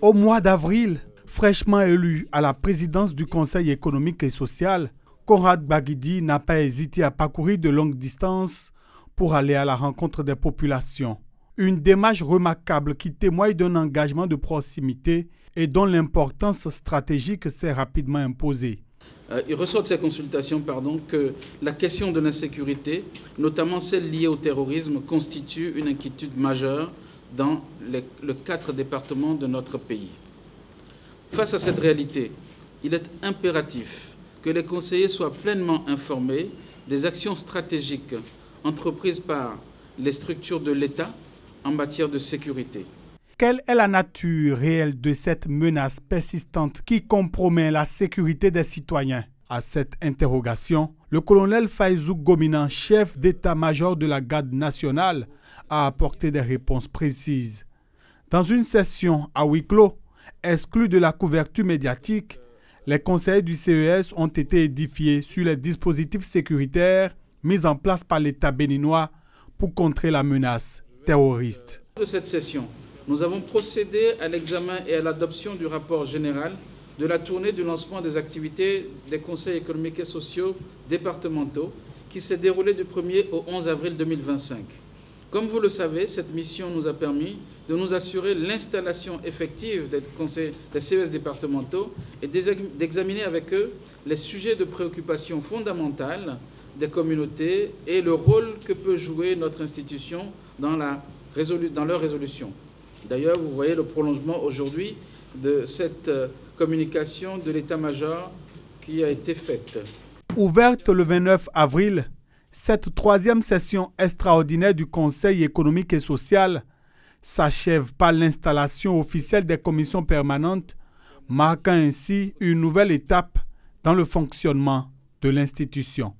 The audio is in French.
Au mois d'avril, fraîchement élu à la présidence du Conseil économique et social, Conrad Baguidi n'a pas hésité à parcourir de longues distances pour aller à la rencontre des populations. Une démarche remarquable qui témoigne d'un engagement de proximité et dont l'importance stratégique s'est rapidement imposée. Il ressort de ces consultations que la question de l'insécurité, notamment celle liée au terrorisme, constitue une inquiétude majeure dans les 4 départements de notre pays. Face à cette réalité, il est impératif que les conseillers soient pleinement informés des actions stratégiques entreprises par les structures de l'État en matière de sécurité. Quelle est la nature réelle de cette menace persistante qui compromet la sécurité des citoyens? À cette interrogation, le colonel Faïzou Gomina, chef d'état-major de la garde nationale, a apporté des réponses précises. Dans une session à huis clos, exclue de la couverture médiatique, les conseillers du CES ont été édifiés sur les dispositifs sécuritaires mis en place par l'État béninois pour contrer la menace terroriste. De cette session, nous avons procédé à l'examen et à l'adoption du rapport général de la tournée du lancement des activités des conseils économiques et sociaux départementaux qui s'est déroulée du 1er au 11 avril 2025. Comme vous le savez, cette mission nous a permis de nous assurer l'installation effective des CES départementaux et d'examiner avec eux les sujets de préoccupation fondamentale des communautés et le rôle que peut jouer notre institution dans leur résolution. D'ailleurs, vous voyez le prolongement aujourd'hui de cette communication de l'état-major qui a été faite. Ouverte le 29 avril, cette 3e session extraordinaire du Conseil économique et social s'achève par l'installation officielle des commissions permanentes, marquant ainsi une nouvelle étape dans le fonctionnement de l'institution.